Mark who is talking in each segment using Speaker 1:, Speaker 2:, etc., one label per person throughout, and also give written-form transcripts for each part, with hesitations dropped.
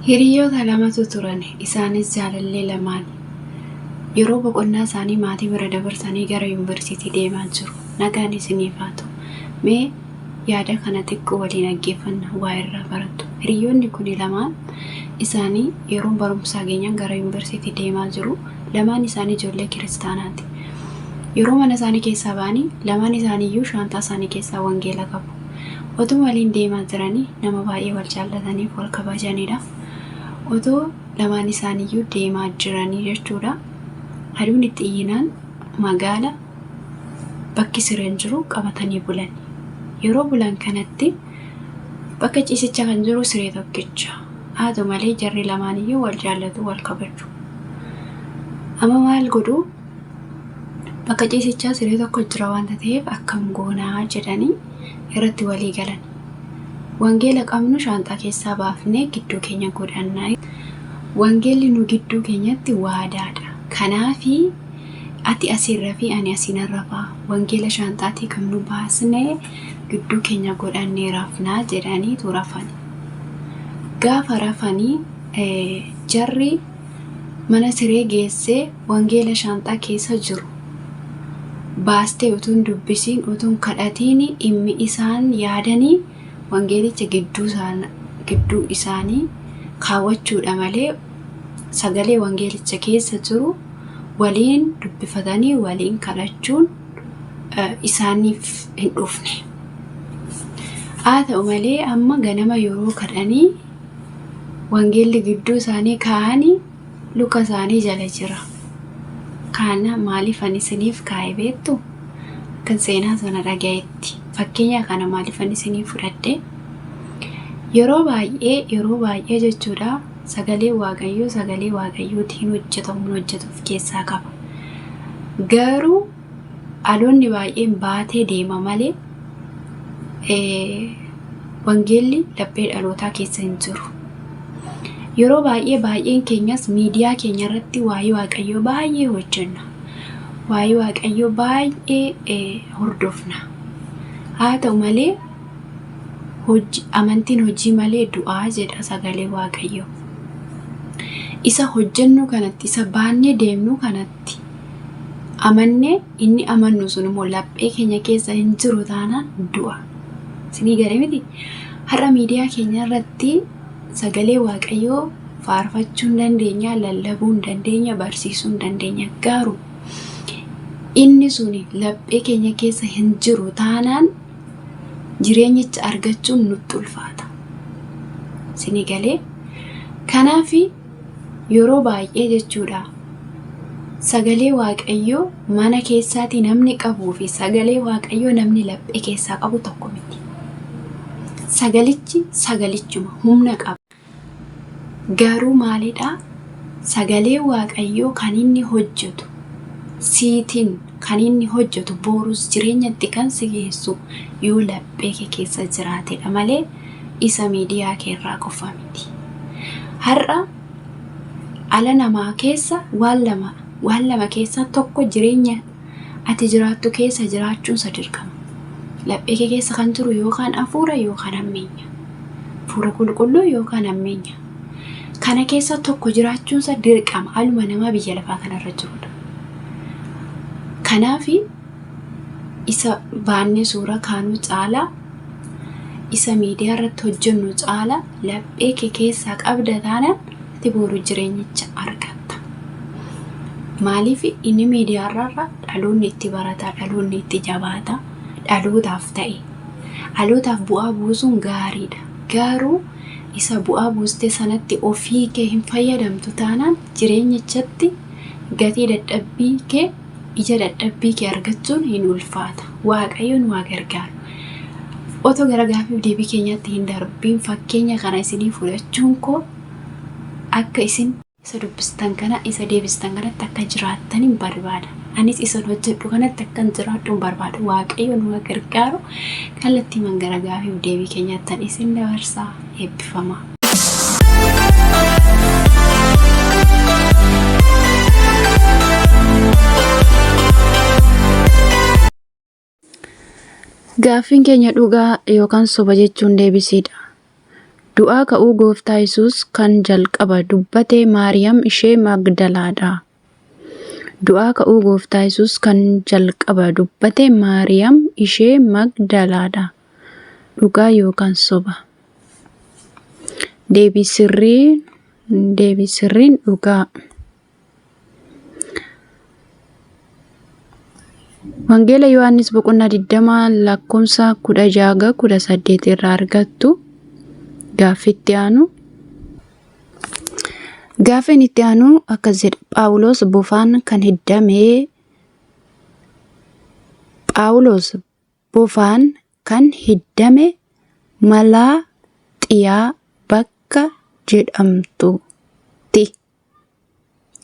Speaker 1: Hiriyoota lamatu turan, isaanis jaalallee lamaan. Yeroo boqonnaa isaanii maatii bira dabarsanii gara yuunivarsiitii deemaa jiru. Nagaan isiniif haa ta'u. Mee yaada kana xiqqoo waliin dhaggeeffanna waa irraa barattu. Hiriyoonni kun lamaan isaanii yeroo barumsaa geenyaan gara yuunivarsiitii deemaa jiru. Lamaan isaanii ijoollee kiristaanaati. Yeroo mana isaanii keessaa ba'anii lamaan isaaniiyyuu shaantaa isaanii keessaa wangeela qabu. Otoo waliin deemaa jiranii nama baay'ee wal jaallataniif wal kabajanidha. Otoo lamaan isaaniiyyuu deemaa jiranii jechuudha. Aduun itti iyyinaan magaala bakki sireen jiru qabatanii bulan. Yeroo bulan kanatti bakka ciisichaa kan jiru siree tokkicha. Haa ta'u malee jarri lamaaniyyuu wal jaallatu wal kabaju. Amma maal godhu? Bakka ciisichaa siree tokko jira waan ta'eef akkam goonaa jedhanii irratti walii galan. Wangeela qabnu shaantaa keessaa baafnee gidduu keenya godhannaa. Wangeelli nu gidduu keenyatti waadaadha. Kanaafi ati asirra fi ani asinarra fa'a. Wangeela shaantaatii kan nu baasnee gidduu keenya godhannee rafnaa jedhaniitu rafani. Gaafa rafanii jarri mana siree geessee wangeela shaantaa keessa jiru baastee utuun dubbisiin utuun kadhatiin dhimmi isaan yaadanii wangeelicha gidduu isaanii kaawwachuudha malee sagalee wangeelicha keessa jiru waliin dubbifatanii waliin kadhachuun isaaniif hin dhufne. Haa ta'u malee amma ganama yeroo kadhanii wangeelli gidduu isaanii kaa'anii luka isaanii jala jira. Kana maaliif ani isiniif kaa'e beektu? Kan seenaa sana dhagayetti. Fakkeenya kana maaliif ani isiniif fudhadhe? Yeroo baay'ee jechuudha sagalee waaqayyootiin hojjetuuf keessaa qaba. Garuu dhaloonni baay'een baatee deema malee wangeelli laphee dhalootaa keessa hin jiru. Yeroo baay'een keenyas miidiyaa keenya irratti waa'ee waaqayyoo baay'ee hojjenna. Waa'ee waaqayyoo baay'ee hordofna. Haa ta'u malee amantiin hojii malee du'aa jedha sagalee waaqayyoo. Isa hojjennu kanatti, isa baannee deemnu kanatti amannee inni amannu sun immoo laphee keenya keessa hin jiru taanaan du'a. Isinii galee miti? Har'a miidiyaa keenya irratti sagalee waaqayyoo faarfachuu hin dandeenya, lallabuu hin dandeenya, barsiisuu hin dandeenya. Garuu inni suni laphee keenya keessa hin jiru taanaan jireenyicha argachuun nutti ulfaata. Isinii galee? Kanaaf yeroo baay'ee jechuudha sagalee waaqayyoo mana keessaatii namni qabuu fi sagalee waaqayyoo namni laphee keessaa qabu tokko miti. Sagalichuma humna qaba. Garuu maalidhaa? Sagalee waaqayyoo kan inni hojjetu siitiin kan inni hojjetu boruus jireenyatti kan si geessu yoo laphee kee keessa jiraatedha malee isa miidiyaa keerraa qofa miti. Har'a ala namaa keessa waan lama keessa tokko jireenya ati jiraattu keessa jiraachuun dirqama. Laphee kee keessa kan jiru yookaan hafuura yookaan hammeenya. Hafuura qulqulluu yookaan hammeenya. Kana keessa tokko jiraachuun dirqama aluma namaa biyya lafaa kanarra jirudha. Kanaaf isa baannee suura kaanuu caalaa isa miidiyaa irratti hojjennu caalaa laphee kee keessaa qabda taanaan ati boru jireenyicha argatta. Maaliif inni miidiyaa irraa dhaloonni itti barata, dhaloonni itti jabaata, dhalootaaf ta'e. Dhalootaaf bu'aa buusuun gaariidha. Garuu isa bu'aa buustee sanatti ofii kee hin fayyadamtu taanaan jireenyichatti gatii dadhabbii kee ija dadhabbii kee argachuun hin ulfaata. Waaqayyoon waa gargaaru. Otoo gara gaaffii deebii keenyatti hin darbiin fakkeenya kana isinii fudhachuun koo akka isin isa dubbistan kana isa deebistan kanatti akka jiraattan hin barbaada. Anis isa hojjedhu kanatti akka jiraadhu hin barbaada. Waaqayyoon waa gargaaru kallattii gara gaaffii deebii keenyatti isin dabarsaa eebbifamaa. Gaaffiin keenya dhugaa yookaan soba jechuun deebisiidha. Du'aa ka'uu gooftaa Yesuus kan jalqaba dubbate Maariyaam ishee Magdalaadha. Du'aa ka'uu gooftaa Yesuus kan jalqaba dubbate Maariyaam ishee Magdalaadha. Dhugaa yookaan soba? Deebii sirriin dhugaa. Wangeela Yohaannis boqonnaa 20 lakkoofsa 16-18 irraa argattu. Gaaffiin itti aanu akkas jedha. Phaawulos bofaan kan hiddame Malaaxiyaa bakka jedhamtutti.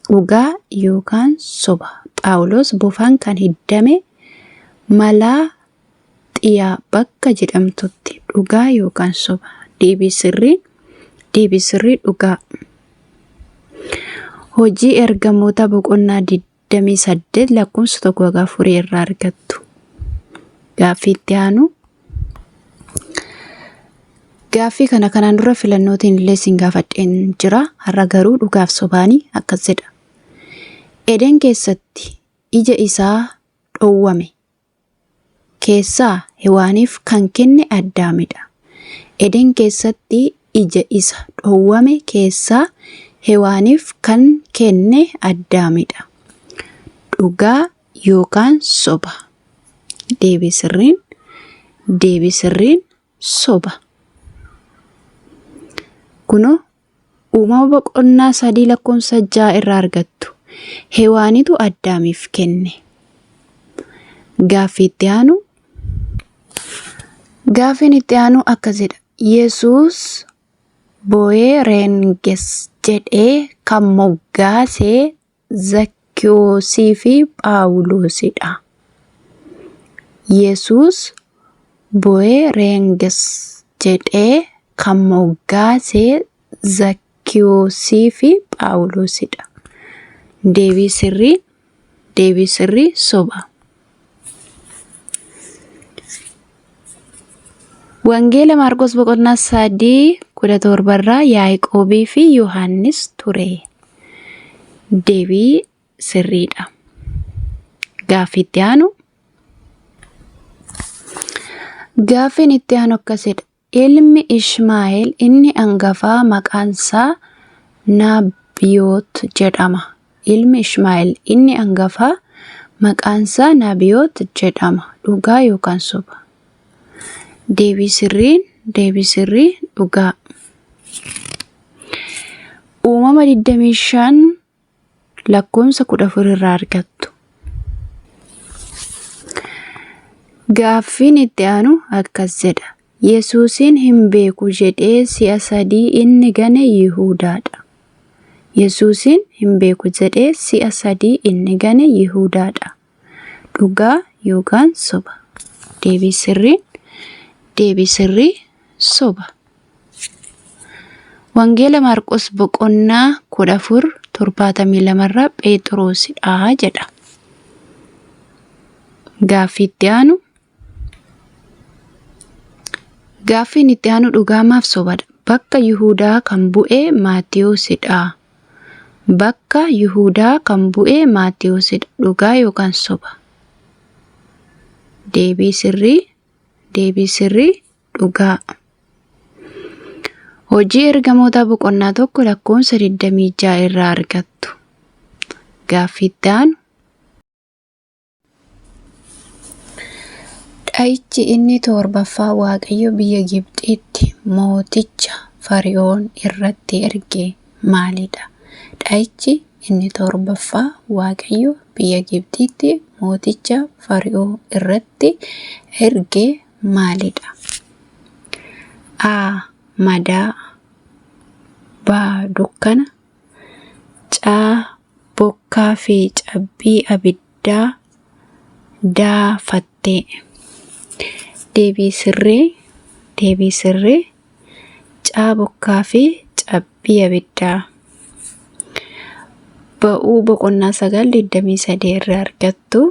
Speaker 1: Dhugaa yookaan soba? Phaawulos bofaan kan hiddame Malaaxiyaa bakka jedhamtutti. Dhugaa yookaan soba? Deebii sirrii dhugaa. Hojii ergamoota boqonnaa 28 lakkoofsa 1-4 irraa argattu. Gaaffii itti aanu. Gaaffii kanaan dura filannootiin illee sin gaafadheen jira. Har'a garuu dhugaaf sobaanii akkas jedha. Eden keessatti ija isaa dhowwame keessaa Hewaaniif kan kenne Addaamidha. Eden keessatti ija isa dhowwame keessaa Hewaaniif kan kenne Addaamidha. Dhugaa yookaan soba? Deebii sirriin soba. Kunoo uumama boqonnaa 3 lakkoofsa 6 irraa argattu. Hewaanitu Addaamiif kenne. Gaaffiin itti aanu akkas jedha. Yesuus Boanerges jedhee kan moggaase Zakkiyoosii fi Phaawulosidha. Yesuus Boanerges jedhee kan moggaase Zakkiyoosii fi Phaawulosidha. Deebii sirrii soba. Wangeela Maarqos boqonnaa 3:17 irraa Yaaqoobii fi Yohaannis ture. Deebii sirriidha. Gaaffii itti aanu. Gaaffiin itti aanu akkasidha. Ilmi Ishmaa'eel inni hangafaa maqaansaa Nabiyoot jedhama. Ilmi Ishmaa'eel inni hangafaa maqaansaa Nabiyoot jedhama. Dhugaa yookaan soba? Deebii sirrii dhugaa. Uumama 25 lakkoofsa 14 irraa argattu. Gaaffiin itti aanu akkas jedha. Yesuusin hin beeku jedhee si'a 3 inni gane Yihuudaadha. Yesuusin hin beeku jedhee si'a 3 inni gane Yihuudaadha. Dhugaa yookaan soba? Deebii sirrii soba. Wangeela Maarqos boqonnaa 14:72 irraa Phexrosidha jedha. Gaaffii itti aanu. Gaaffiin itti aanu dhugaamaaf sobadha. Bakka Yihuudaa kan bu'e Maatiyoosidha. Bakka Yihuudaa kan bu'e Maatiyoosidha. Dhugaa yookaan soba? Deebii sirrii dhugaa. Hojii ergamoota boqonnaa 1 lakkoofsa 26 irraa argattu. Gaaffii itti aanu. Dha'ichi inni 7ffaa Waaqayyo biyya Gibxiitti mooticha Fari'oon irratti erge maalidha? Dha'ichi inni 7ffaa Waaqayyo biyya Gibxiitti mooticha Fari'oon irratti erge maalidha? A. Madaa. B. Dukkana. C. Bokkaa fi cabbii abiddaa. D. Fattee. Deebii sirrii C. Bokkaa fi cabbii abiddaa. Ba'uu boqonnaa 9:23 irraa argattu.